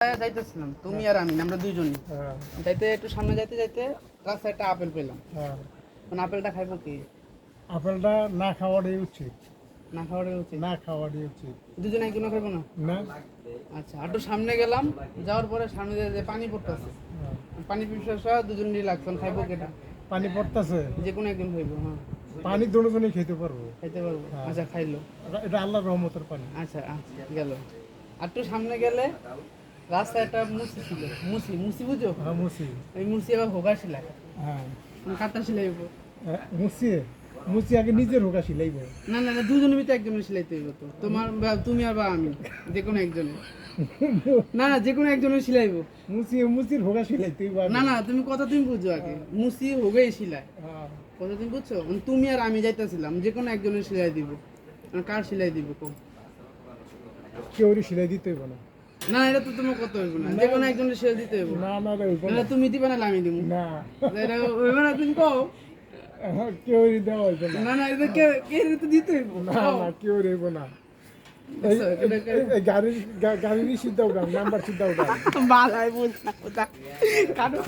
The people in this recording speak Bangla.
যাইতেছিলাম তুমি আর আমি আমরা দুইজনই যাইতে একটু সামনে যাইতে যাইতে রাস্তায় একটা আপেল পেলাম। মানে আপেলটা খাইবো কি? আপেলটা না খাওয়াটাই উচিত। না খাওয়াটাই উচিত। না খাওয়াটাই উচিত। দুজনে একজনে খাইবো না? না। আচ্ছা একটু সামনে গেলাম, যাওয়ার পরে সামনে দিয়ে যে পানি পড়তেছে, পানি পিছাসা দুজনেরই লাগছে, খাইবো কেটা? পানি পড়তেছে, যে কোনো একজন খাইবো। হ্যাঁ পানি দুজনেই খেতে পারবো। খাইতে পারবো। আচ্ছা খাইলো। এটা আল্লাহর রহমতের পানি। আচ্ছা আচ্ছা গেল। আর একটু সামনে গেলে রাস্তায় একটা মুসি ছিল, মুসি মুসি বুঝো? হ্যাঁ মুসি। এই মুসি আবার হোগা ছিলাই, হ্যাঁ কাটা সিলাইবো। মুসি মুসি আগে নিজের হোকা সিলাইব। না না না, দুজনের ভিতরে একজনের সিলাইতে হইব তো, তোমার বা তুমি আর বা আমি, যে কোনো একজনে। না না, যে কোনো একজনের সিলাইবো। মুসির হোকা সিলাইতে হইব। না না, তুমি কথা তুমি বুঝো আগে, মুসি হোগাই সিলাই, কথা তুমি বুঝছো? তুমি আর আমি যাইতেছিলাম, যে কোনো একজনের সিলাই দিব। কার সিলাই দিব কম? কেউরি সিলাই দিতে হইব না। না এটা তো তোমার কথা হইব না, যে কোনো একজনের সিলাই দিতে হইব। না না হইব না না। তুমি দিবা না আমি দিব না এটা হইব না, তুমি কও। কেউরি দেওয়া হইব না। না না, এটা কে কে তো দিতে হইব। না না কেউরি হইব না। এই গাড়ির সিদ্ধা উঠান, নাম্বার সিদ্ধা উঠান। বালাই বুঝ না, কাটো।